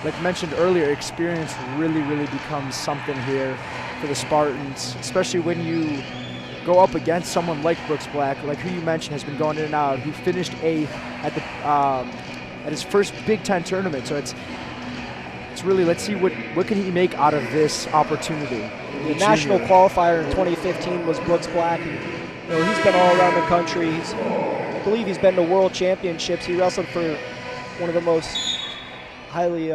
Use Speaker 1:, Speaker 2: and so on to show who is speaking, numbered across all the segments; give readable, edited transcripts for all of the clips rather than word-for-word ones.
Speaker 1: like mentioned earlier, experience really becomes something here for the Spartans, especially when you go up against someone like Brooks Black, like who you mentioned has been going in and out, who finished 8th at the at his first Big Ten tournament. So it's really, let's see what can he make out of this opportunity.
Speaker 2: The national qualifier in 2015 was Brooks Black. You know, he's been all around the country. I believe he's been to world championships. He wrestled for one of the most highly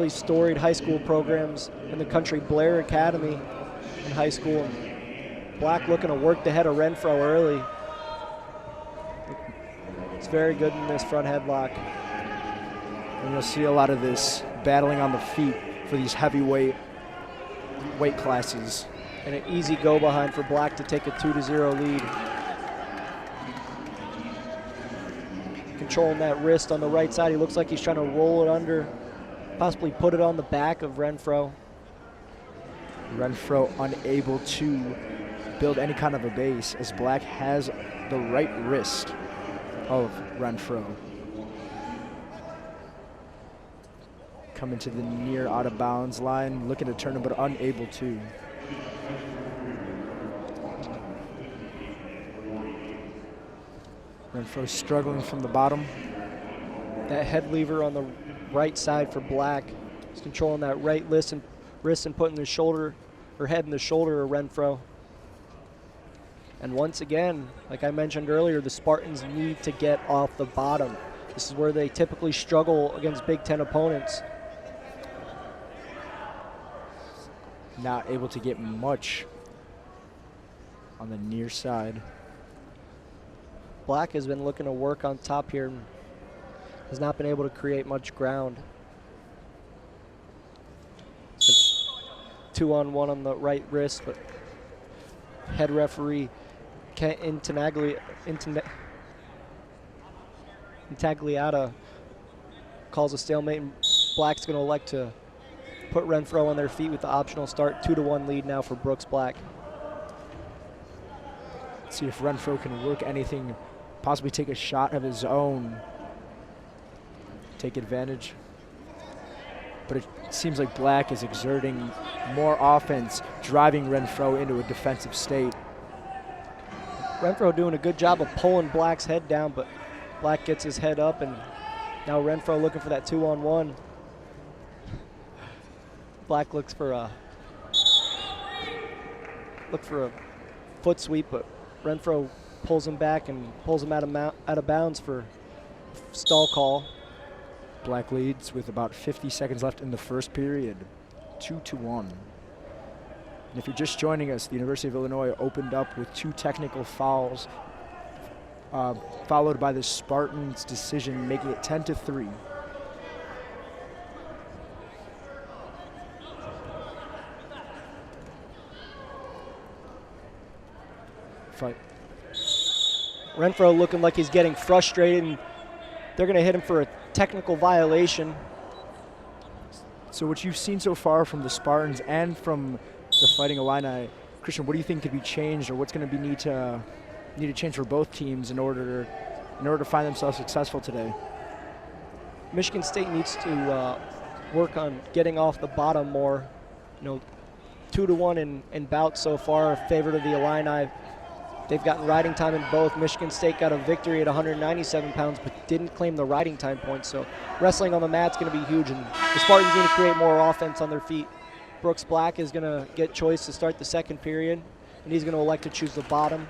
Speaker 2: storied high school programs in the country, Blair Academy in high school. Black looking to work the head of Renfroe early. It's very good in this front headlock.
Speaker 1: And you'll see a lot of this battling on the feet for these heavyweight weight classes.
Speaker 2: And an easy go behind for Black to take a 2-0 lead. Controlling that wrist on the right side. He looks like he's trying to roll it under, possibly put it on the back of Renfroe.
Speaker 1: Renfroe unable to build any kind of a base as Black has the right wrist of Renfroe. Coming to the near out of bounds line, looking to turn him, but unable to. Renfroe struggling from the bottom.
Speaker 2: That head lever on the right side for Black. He's controlling that right wrist and putting the shoulder or head in the shoulder of Renfroe. And once again, like I mentioned earlier, the Spartans need to get off the bottom. This is where they typically struggle against Big Ten opponents.
Speaker 1: Not able to get much on the near side.
Speaker 2: Black has been looking to work on top here and has not been able to create much ground. 2-on-1 on the right wrist, but head referee Intagliata calls a stalemate, and Black's going to elect to put Renfroe on their feet with the optional start. 2-1 lead now for Brooks Black.
Speaker 1: Let's see if Renfroe can work anything, possibly take a shot of his own, take advantage. But it seems like Black is exerting more offense, driving Renfroe into a defensive state.
Speaker 2: Renfroe doing a good job of pulling Black's head down, but Black gets his head up, and now Renfroe looking for that 2-on-1. Black looks for a foot sweep, but Renfroe pulls him back and pulls him out of bounds for stall call.
Speaker 1: Black leads with about 50 seconds left in the first period, 2-1. And if you're just joining us, the University of Illinois opened up with 2 technical fouls, followed by the Spartans' decision, making it 10-3. Fight.
Speaker 2: Renfroe looking like he's getting frustrated, and they're going to hit him for a technical violation.
Speaker 1: So what you've seen so far from the Spartans and from the Fighting Illini, Christian, what do you think could be changed, or what's going to be need to change for both teams in order to find themselves successful today?
Speaker 2: Michigan State needs to work on getting off the bottom more. You know, 2-1 in bouts so far, favored of the Illini. They've gotten riding time in both. Michigan State got a victory at 197 pounds, but didn't claim the riding time points. So wrestling on the mat's going to be huge, and the Spartans need to create more offense on their feet. Brooks Black is going to get choice to start the second period, and he's going to elect to choose the bottom.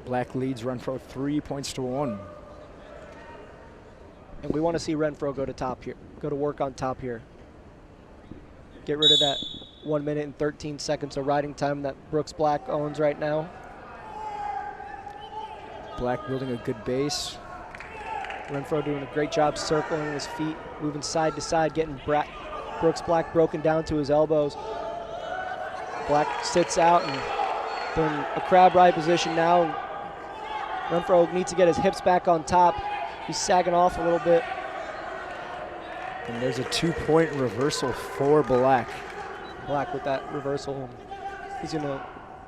Speaker 1: Black leads Renfroe 3-1.
Speaker 2: And we want to see Renfroe go to work on top here. Get rid of that 1 minute and 13 seconds of riding time that Brooks Black owns right now.
Speaker 1: Black building a good base.
Speaker 2: Renfroe doing a great job circling his feet, moving side to side, getting Brooks Black broken down to his elbows. Black sits out and they're in a crab ride position now. Renfroe needs to get his hips back on top. He's sagging off a little bit.
Speaker 1: And there's a 2-point reversal for Black.
Speaker 2: Black with that reversal. He's going to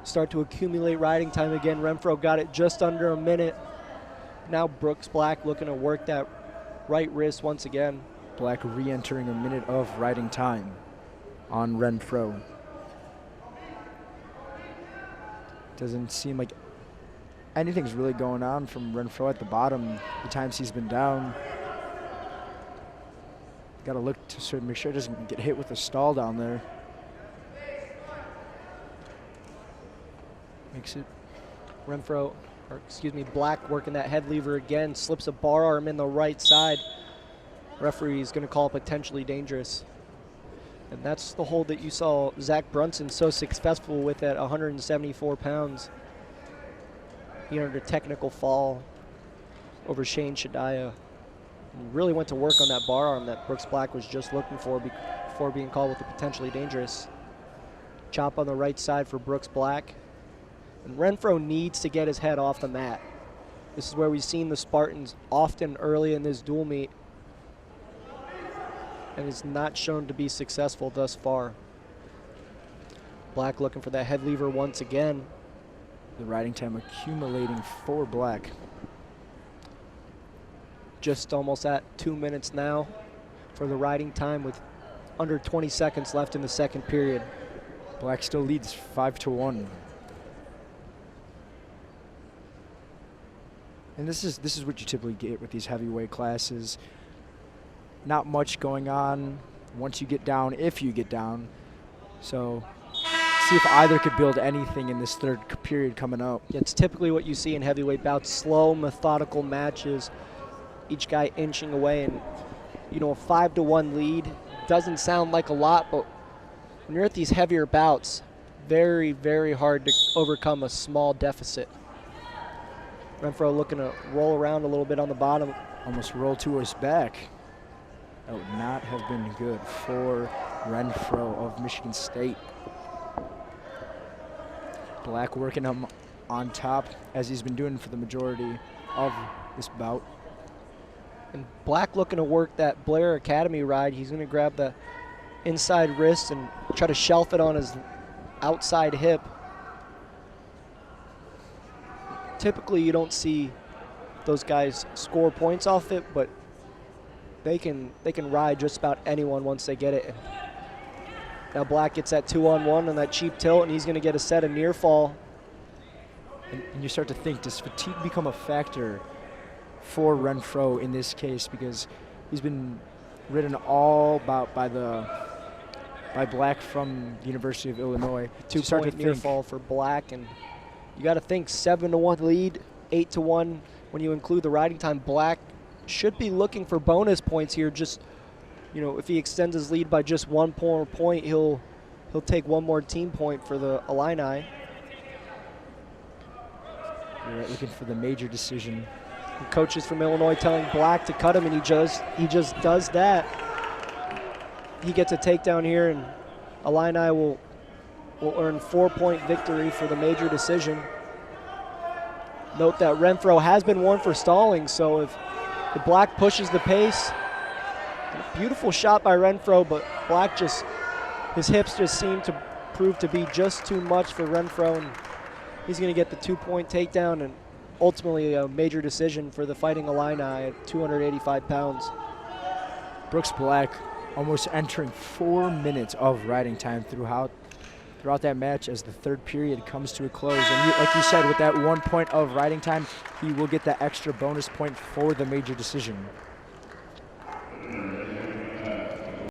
Speaker 2: start to accumulate riding time again. Renfroe got it just under a minute. Now Brooks Black looking to work that right wrist once again.
Speaker 1: Black re-entering a minute of riding time on Renfroe. Doesn't seem like anything's really going on from Renfroe at the bottom the times he's been down. Got to look to sort of make sure it doesn't get hit with a stall down there. Makes it
Speaker 2: Renfroe, or excuse me, Black working that head lever again, slips a bar arm in the right side. Referee is going to call potentially dangerous. And that's the hold that you saw Zach Brunson so successful with at 174 pounds. He earned a technical fall over Shane Shadaya. And really went to work on that bar arm that Brooks Black was just looking for before being called with the potentially dangerous. Chop on the right side for Brooks Black. And Renfroe needs to get his head off the mat. This is where we've seen the Spartans often early in this dual meet, and is not shown to be successful thus far. Black looking for that head lever once again.
Speaker 1: The riding time accumulating for Black.
Speaker 2: Just almost at 2 minutes now for the riding time with under 20 seconds left in the second period.
Speaker 1: Black still leads 5-1. And this is what you typically get with these heavyweight classes. Not much going on once you get down, if you get down. So see if either could build anything in this third period coming up.
Speaker 2: Yeah, it's typically what you see in heavyweight bouts, slow, methodical matches, each guy inching away. And, you know, a 5-1 lead doesn't sound like a lot, but when you're at these heavier bouts, very, very hard to overcome a small deficit. Renfroe looking to roll around a little bit on the bottom.
Speaker 1: Almost roll to his back. That would not have been good for Renfroe of Michigan State. Black working him on top, as he's been doing for the majority of this bout.
Speaker 2: And Black looking to work that Blair Academy ride. He's going to grab the inside wrist and try to shelf it on his outside hip. Typically, you don't see those guys score points off it, but they can ride just about anyone once they get it. Now Black gets that 2-on-1 on that cheap tilt, and he's going to get a set of near fall.
Speaker 1: And you start to think, does fatigue become a factor for Renfroe in this case? Because he's been ridden all about by Black from the University of Illinois.
Speaker 2: 2-point near fall for Black, and you got to think 7-1 lead, 8-1 when you include the riding time. Black should be looking for bonus points here. Just, you know, if he extends his lead by just 1 more point, he'll take one more team point for the Illini.
Speaker 1: You're right, looking for the major decision.
Speaker 2: And coaches from Illinois telling Black to cut him, and he just does that. He gets a takedown here, and Illini will earn 4-point victory for the major decision. Note that Renfroe has been warned for stalling, so if Black pushes the pace, beautiful shot by Renfroe, but Black his hips just seem to prove to be just too much for Renfroe, and he's going to get the 2-point takedown and ultimately a major decision for the Fighting Illini at 285 pounds.
Speaker 1: Brooks Black almost entering 4 minutes of riding time throughout that match as the third period comes to a close. And like you said, with that 1 point of riding time, he will get that extra bonus point for the major decision.